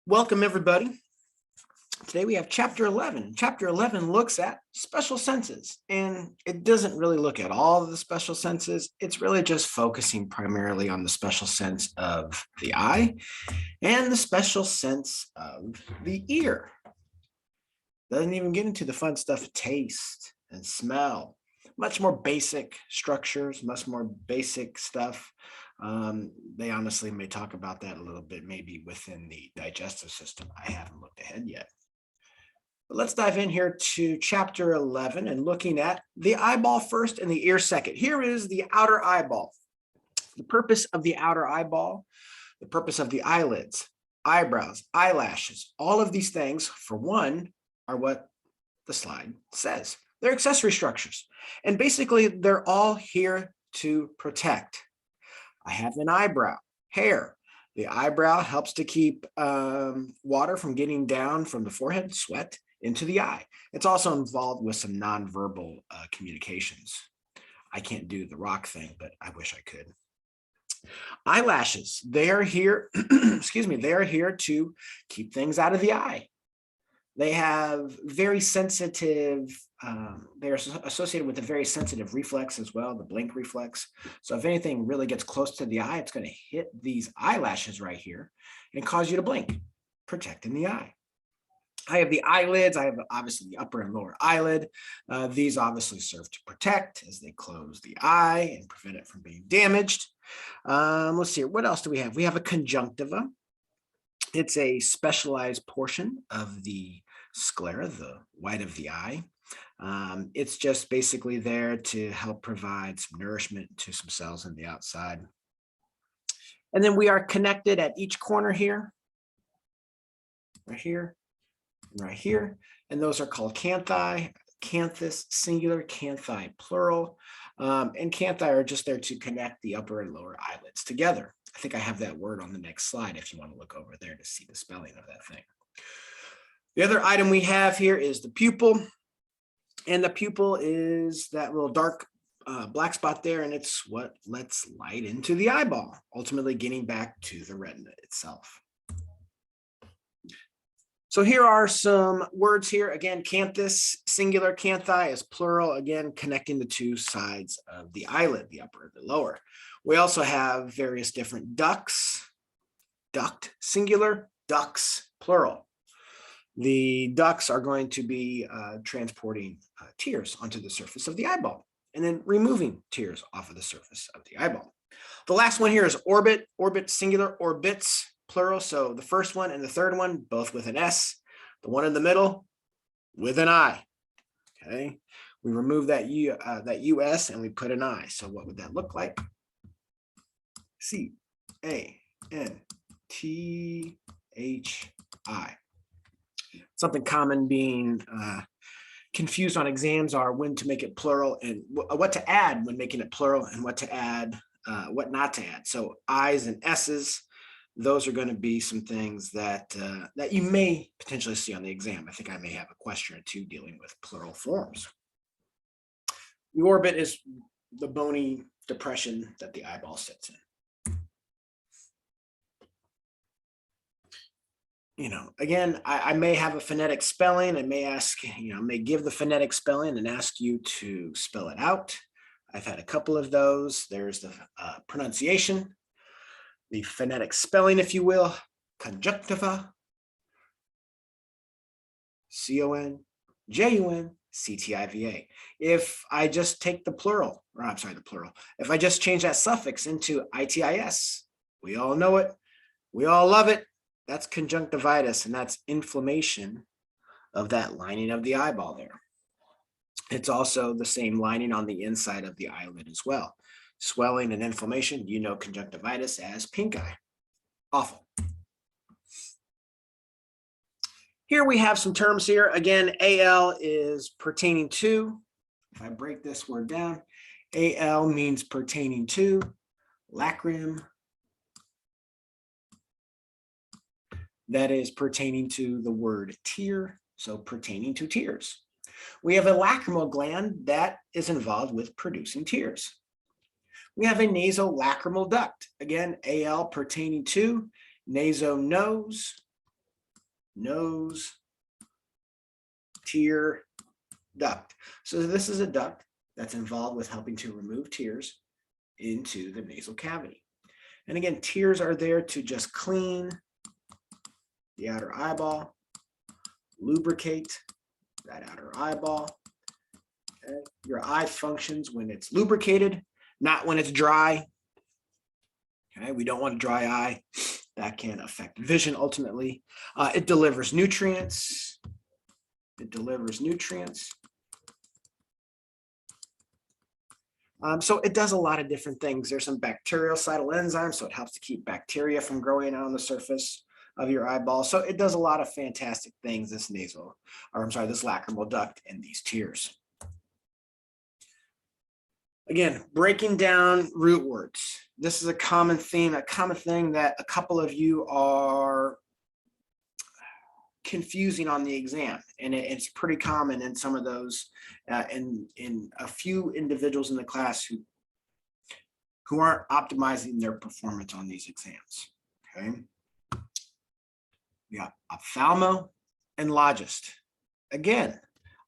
Welcome, everybody. Today we have Chapter 11. Chapter 11 looks at special senses, and it doesn't really look at all of the special senses. It's really just focusing primarily on the special sense of the eye and the special sense of the ear. Doesn't even get into the fun stuff of taste and smell. Much more basic structures, much more basic stuff. They honestly may talk about that a little bit, maybe within the digestive system. I haven't looked ahead yet. But let's dive in here to chapter 11 and looking at the eyeball first and the ear second. Here is the outer eyeball. The purpose of the outer eyeball, the purpose of the eyelids, eyebrows, eyelashes, all of these things, for one, are what the slide says. They're accessory structures. And basically, they're all here to protect. I have an eyebrow, hair. The eyebrow helps to keep water from getting down from the forehead, sweat, into the eye. It's also involved with some nonverbal communications. I can't do the rock thing, but I wish I could. Eyelashes, they are here, excuse me, they are here to keep things out of the eye. They have very sensitive, they're associated with a very sensitive reflex as well, the blink reflex. So if anything really gets close to the eye, it's going to hit these eyelashes right here and cause you to blink, protecting the eye. I have the eyelids. I have obviously the upper and lower eyelid. These obviously serve to protect as they close the eye and prevent it from being damaged. Let's see, what else do we have? We have a conjunctiva. It's a specialized portion of the sclera, the white of the eye. It's just basically there to help provide some nourishment to some cells in the outside. And then we are connected at each corner here, right here, and right here. And those are called canthi, canthus singular, canthi plural. And canthi are just there to connect the upper and lower eyelids together. I think I have that word on the next slide if you want to look over there to see the spelling of that thing. The other item we have here is the pupil. And the pupil is that little dark black spot there, and it's what lets light into the eyeball, ultimately getting back to the retina itself. So here are some words here. Again, canthus, singular, canthi is plural, again, connecting the two sides of the eyelid, the upper and the lower. We also have various different ducts, duct, singular, ducts, plural. The ducts are going to be transporting tears onto the surface of the eyeball and then removing tears off of the surface of the eyeball. The last one here is orbit, orbit, singular, orbits, plural. So the first one and the third one, both with an S. The one in the middle with an I. Okay, we remove that US and we put an I. So what would that look like? C-A-N-T-H-I. Something common being confused on exams are when to make it plural and what to add when making it plural and what to add, what not to add. So I's and S's, those are going to be some things that that you may potentially see on the exam. I think I may have a question or two dealing with plural forms. The orbit is the bony depression that the eyeball sits in. You know, again, I may have a phonetic spelling. I may ask, may give the phonetic spelling and ask you to spell it out. I've had a couple of those. There's the pronunciation, the phonetic spelling, if you will, conjunctiva, C-O-N-J-U-N-C-T-I-V-A. If I just take the plural, or I'm sorry, the plural, if I just change that suffix into I-T-I-S, we all know it, we all love it. That's conjunctivitis, and that's inflammation of that lining of the eyeball there. It's also the same lining on the inside of the eyelid as well. Swelling and inflammation, you know conjunctivitis as pink eye. Awful. Here we have some terms here. Again, AL is pertaining to. If I break this word down, AL means pertaining to. Lacrime, that is pertaining to the word tear, so pertaining to tears. We have a lacrimal gland that is involved with producing tears. We have a nasolacrimal duct, again, AL pertaining to, naso nose, nose tear duct. So this is a duct that's involved with helping to remove tears into the nasal cavity. And again, tears are there to just clean the outer eyeball, lubricate that outer eyeball. Okay. Your eye functions when it's lubricated, not when it's dry. Okay, we don't want a dry eye. That can affect vision ultimately. It delivers nutrients. It delivers nutrients. So it does a lot of different things. There's some bactericidal enzymes, so it helps to keep bacteria from growing on the surface of your eyeball. So it does a lot of fantastic things, this this lacrimal duct and these tears. Again, breaking down root words. This is a common theme, a common thing that a couple of you are confusing on the exam, and it's pretty common in some of those, in a few individuals in the class who aren't optimizing their performance on these exams. Okay, we got ophthalmo and logist. Again,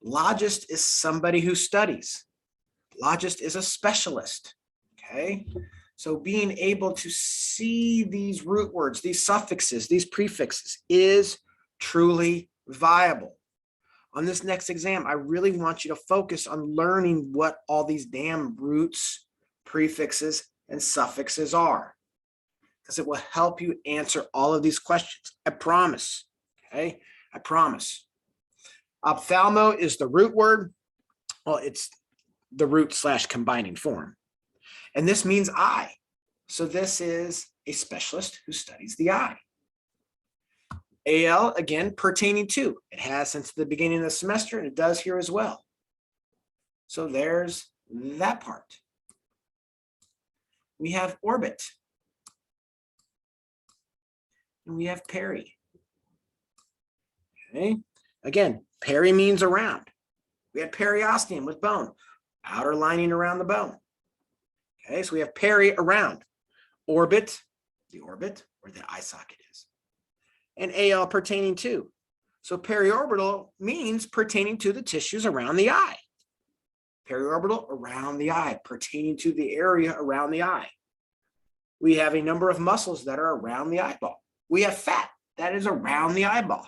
logist is somebody who studies. Logist is a specialist. Okay, so being able to see these root words, these suffixes, these prefixes is truly viable. On this next exam, I really want you to focus on learning what all these damn roots, prefixes, and suffixes are, because it will help you answer all of these questions. I promise. Okay, I promise. Ophthalmo is the root word. Well, it's the root / combining form. And this means eye. So this is a specialist who studies the eye. AL, again, pertaining to. It has since the beginning of the semester, and it does here as well. So there's that part. We have orbit. And we have peri. Okay. Again, peri means around. We have periosteum with bone, outer lining around the bone. Okay, so we have peri around. Orbit, the orbit where the eye socket is. And AL pertaining to. So periorbital means pertaining to the tissues around the eye. Periorbital, around the eye, pertaining to the area around the eye. We have a number of muscles that are around the eyeball. We have fat that is around the eyeball.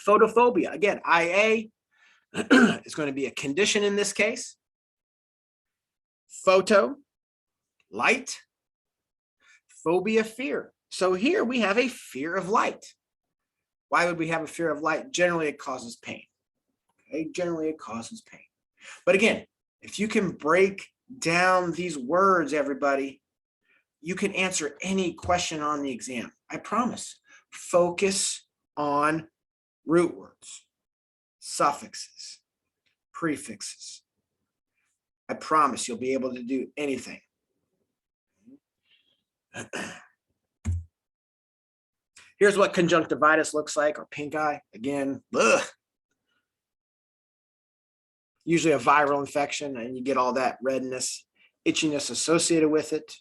Photophobia, again, IA is going to be a condition in this case. Photo, light. Phobia, fear. So here we have a fear of light. Why would we have a fear of light? Generally, it causes pain. Okay, generally it causes pain. But again, if you can break down these words, everybody, you can answer any question on the exam. I promise. Focus on root words, suffixes, prefixes. I promise you'll be able to do anything. Here's what conjunctivitis looks like, or pink eye. Again, ugh. Usually a viral infection, and you get all that redness, itchiness associated with it.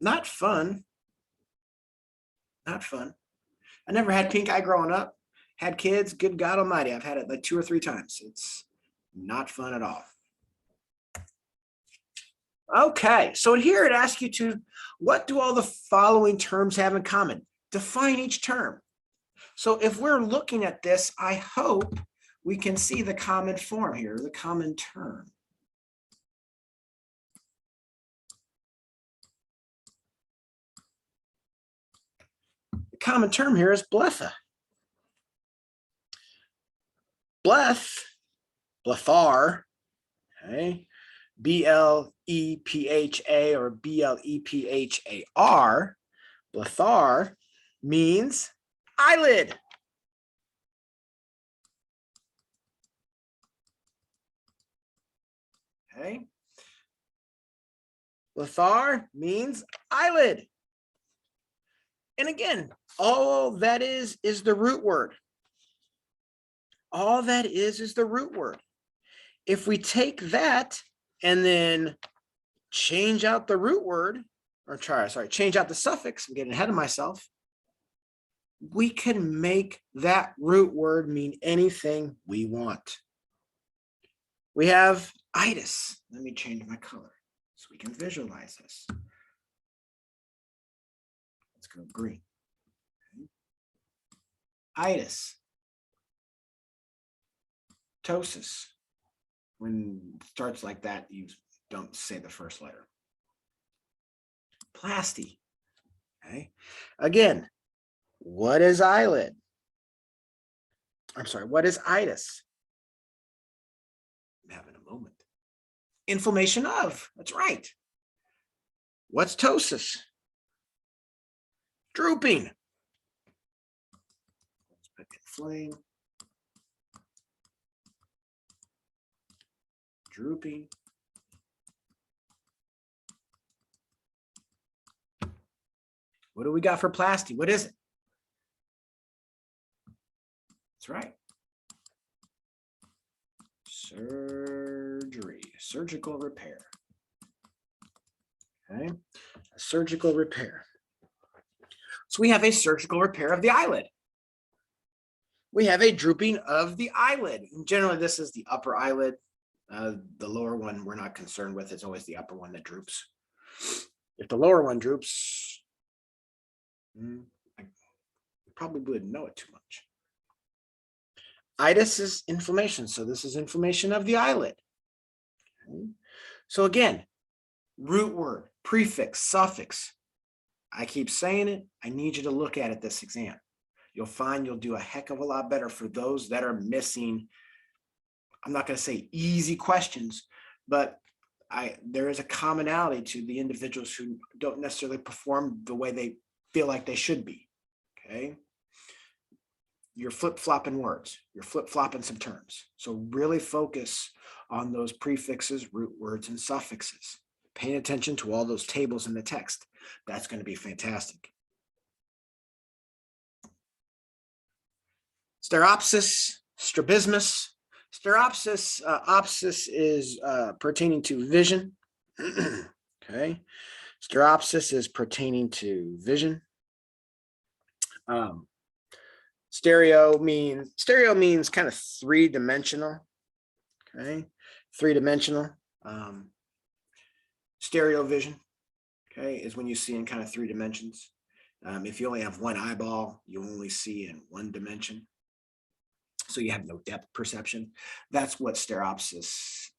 Not fun. Not fun. I never had pink eye growing up. Had kids, good God almighty, I've had it like 2 or 3 times. It's not fun at all. Okay, so here it asks you to, what do all the following terms have in common? Define each term. So if we're looking at this, I hope we can see the common form here, the common term. The common term here is blepha. Bleth, blephar, okay, B-L-E-P-H-A or B-L-E-P-H-A-R, blephar means eyelid. Okay. Blephar means eyelid. And again, all that is the root word. All that is the root word. If we take that and then change out the root word or sorry, change out the suffix, I'm getting ahead of myself, we can make that root word mean anything we want. We have itis. Let me change my color so we can visualize this. Let's go green. Okay. Itis. Ptosis. When it starts like that, you don't say the first letter. Plasty. Okay. Again, what is eyelid? I'm sorry, what is itis? I'm having a moment. Inflammation of, that's right. What's ptosis? Drooping. Let's put inflame. Drooping. What do we got for plasty? What is it? That's right. Surgery, surgical repair. Okay, a surgical repair. So we have a surgical repair of the eyelid. We have a drooping of the eyelid. And generally, this is the upper eyelid. The lower one we're not concerned with. It's always the upper one that droops. If the lower one droops, I probably wouldn't know it too much. Itis is inflammation. So this is inflammation of the eyelid. Okay. So again, root word, prefix, suffix. I keep saying it. I need you to look at it this exam. You'll find you'll do a heck of a lot better for those that are missing. I'm not going to say easy questions, but there is a commonality to the individuals who don't necessarily perform the way they feel like they should be. Okay. You're flip-flopping words. You're flip-flopping some terms. So really focus on those prefixes, root words, and suffixes. Paying attention to all those tables in the text. That's going to be fantastic. Stereopsis, strabismus. Stereopsis, opsis is pertaining to vision. Okay. Stereopsis is pertaining to vision. Stereo means kind of three-dimensional. Okay, three-dimensional. Stereo vision, okay, is when you see in kind of three dimensions. If you only have one eyeball, you only see in one dimension. So you have no depth perception. That's what stereopsis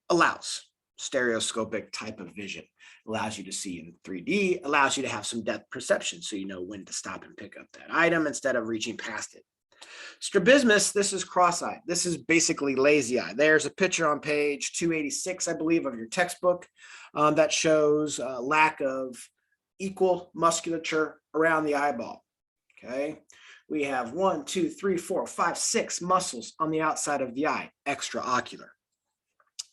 allows. Stereoscopic type of vision allows you to see in 3D, allows you to have some depth perception so you know when to stop and pick up that item instead of reaching past it. Strabismus, this is cross-eyed. This is basically lazy eye. There's a picture on page 286, I believe, of your textbook that shows lack of equal musculature around the eyeball. Okay, we have 1, 2, 3, 4, 5, 6 muscles on the outside of the eye, extraocular.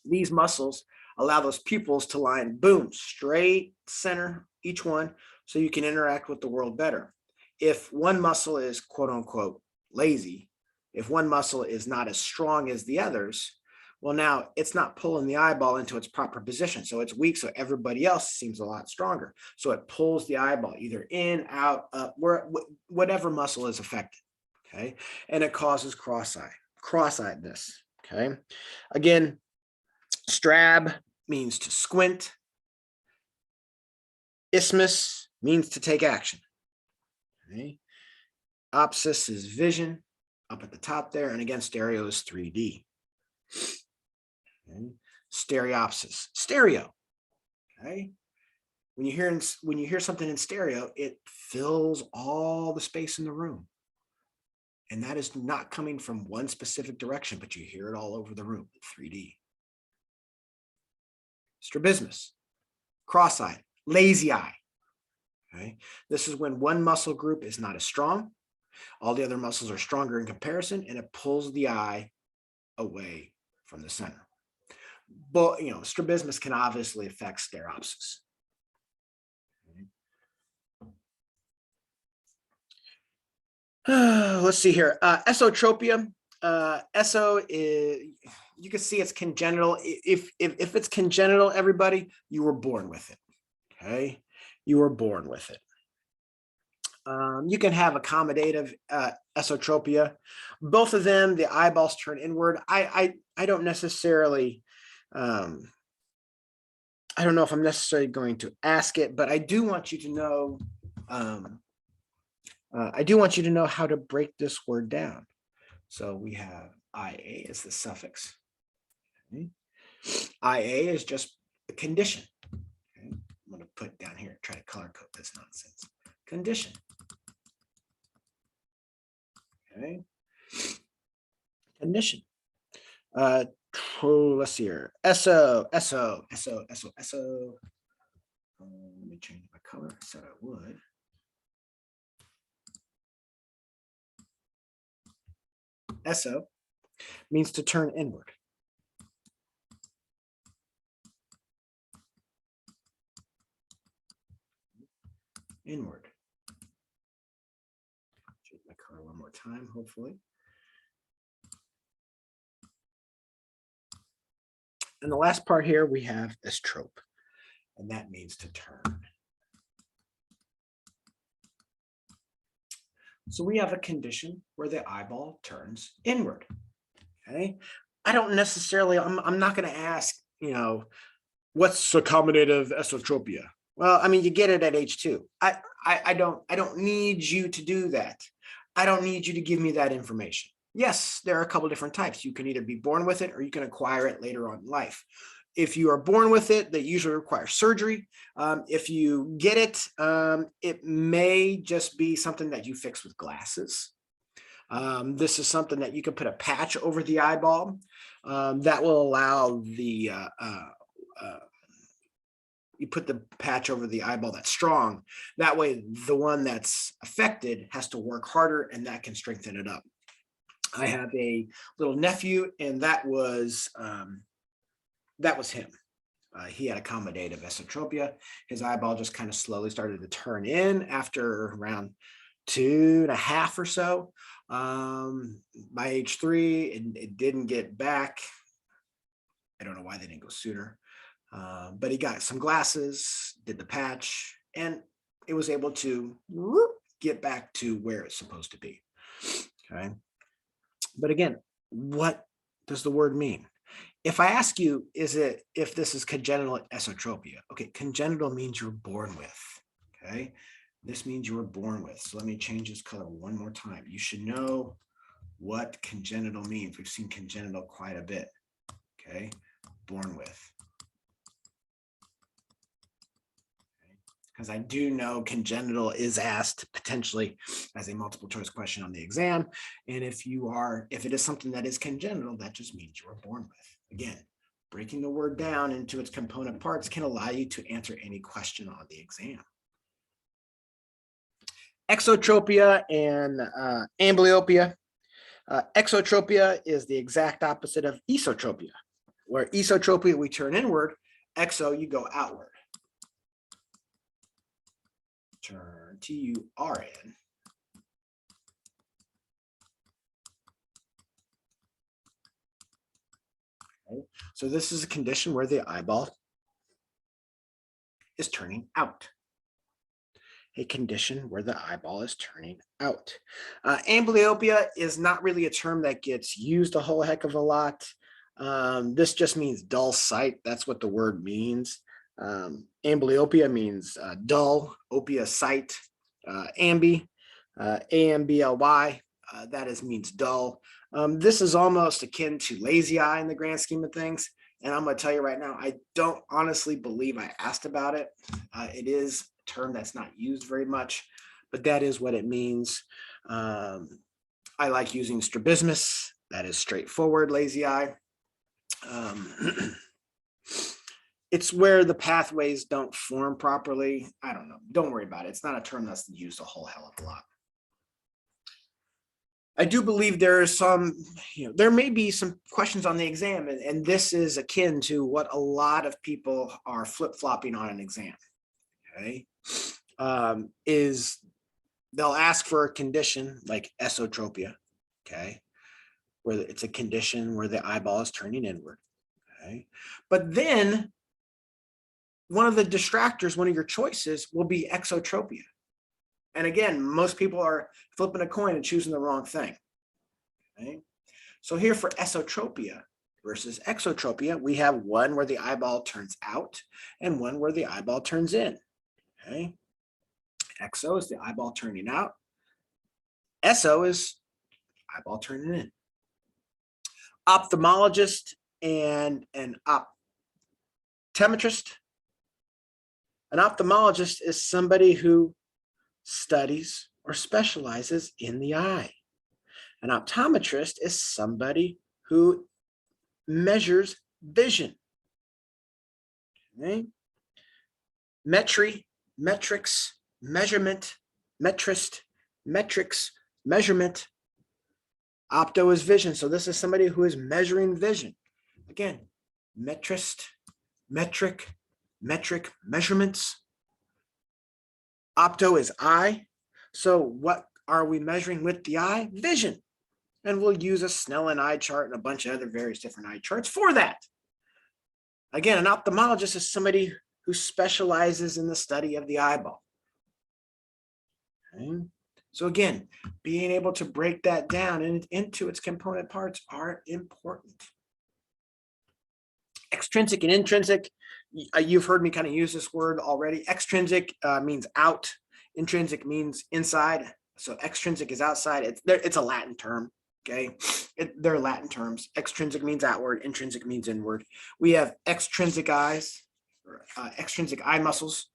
These muscles allow those pupils to line, boom, straight center, each one, so you can interact with the world better. If one muscle is quote unquote lazy, if one muscle is not as strong as the others, well, now it's not pulling the eyeball into its proper position. So it's weak. So everybody else seems a lot stronger. So it pulls the eyeball either in, out, up, whatever muscle is affected. Okay. And it causes cross-eyedness. Okay. Again, strab means to squint. Isthmus means to take action. Okay. Opsis is vision up at the top there. And again, stereo is 3D. Okay. Stereopsis, stereo. Okay. When you hear something in stereo, it fills all the space in the room. And that is not coming from one specific direction, but you hear it all over the room, 3D. Strabismus, cross-eyed, lazy eye. Okay. This is when one muscle group is not as strong. All the other muscles are stronger in comparison, and it pulls the eye away from the center. But, strabismus can obviously affect stereopsis. Let's see here. Esotropia. Eso is, you can see it's congenital. If it's congenital, everybody, you were born with it. Okay. you were born with it. You can have accommodative esotropia. Both of them, the eyeballs turn inward. I don't necessarily, I don't know if I'm necessarily going to ask it, but I do want you to know, how to break this word down. So we have IA as the suffix. Okay. IA is just a condition. Okay. I'm going to put down here, try to color code this nonsense. Condition. Okay. Condition. Let's see here. SO. Let me change my color. I said I would. SO means to turn inward. Inward. Change my color one more time, hopefully. And the last part here, we have estrope, and that means to turn. So we have a condition where the eyeball turns inward. Okay. I don't necessarily, I'm not going to ask, what's accommodative esotropia? Well, I mean, you get it at age 2. I don't need you to do that. I don't need you to give me that information. Yes, there are a couple different types. You can either be born with it or you can acquire it later on in life. If you are born with it, they usually require surgery. If you get it, it may just be something that you fix with glasses. This is something that you can put a patch over the eyeball that will allow the you put the patch over the eyeball that's strong. That way, the one that's affected has to work harder, and that can strengthen it up. I have a little nephew, and that was him. He had accommodative esotropia. His eyeball just kind of slowly started to turn in after around 2.5 or so. By age 3, it didn't get back. I don't know why they didn't go sooner. But he got some glasses, did the patch, and it was able to get back to where it's supposed to be. Okay. But again, what does the word mean? If I ask you, if this is congenital esotropia? Okay, congenital means you're born with. Okay, this means you were born with. So let me change this color one more time. You should know what congenital means. We've seen congenital quite a bit. Okay, born with. Because I do know congenital is asked potentially as a multiple choice question on the exam. And if it is something that is congenital, that just means you were born with. Again, breaking the word down into its component parts can allow you to answer any question on the exam. Exotropia and amblyopia. Exotropia is the exact opposite of esotropia, where esotropia, we turn inward, exo, you go outward. Turn, T-U-R-N. Okay. So this is a condition where the eyeball is turning out. A condition where the eyeball is turning out. Amblyopia is not really a term that gets used a whole heck of a lot. This just means dull sight. That's what the word means. Amblyopia means dull, opia sight, ambi, A-M-B-L-Y, that means dull. This is almost akin to lazy eye in the grand scheme of things. And I'm going to tell you right now, I don't honestly believe I asked about it. It is a term that's not used very much, but that is what it means. I like using strabismus. That is straightforward lazy eye. It's where the pathways don't form properly. I don't know. Don't worry about it. It's not a term that's used a whole hell of a lot. I do believe there is some, there may be some questions on the exam, and this is akin to what a lot of people are flip-flopping on an exam. Okay, is they'll ask for a condition like esotropia. Okay, where it's a condition where the eyeball is turning inward. Okay, but then one of the distractors, one of your choices will be exotropia. And again, most people are flipping a coin and choosing the wrong thing. Okay? So here for esotropia versus exotropia, we have one where the eyeball turns out and one where the eyeball turns in. Okay? Exo is the eyeball turning out. SO is eyeball turning in. Ophthalmologist and an optometrist. An ophthalmologist is somebody who studies or specializes in the eye. An optometrist is somebody who measures vision. Okay? Metrics, measurement, metrist, metrics, measurement. Opto is vision. So this is somebody who is measuring vision. Again, metrist, metric, measurements. Opto is eye. So what are we measuring with the eye? Vision. And we'll use a Snellen eye chart and a bunch of other various different eye charts for that. Again, an ophthalmologist is somebody who specializes in the study of the eyeball. Okay. So again, being able to break that down into its component parts are important. Extrinsic and intrinsic, you've heard me kind of use this word already. Extrinsic means out. Intrinsic means inside. So extrinsic is outside. It's a Latin term. Okay, they're Latin terms. Extrinsic means outward. Intrinsic means inward. We have extrinsic eyes, or extrinsic eye muscles.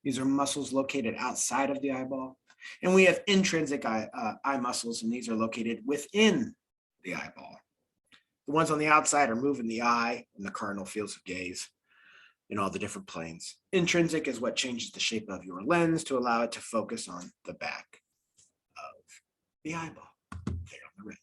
These are muscles located outside of the eyeball. And we have intrinsic eye muscles, and these are located within the eyeball. The ones on the outside are moving the eye in the cardinal fields of gaze in all the different planes. Intrinsic is what changes the shape of your lens to allow it to focus on the back of the eyeball. There on the right.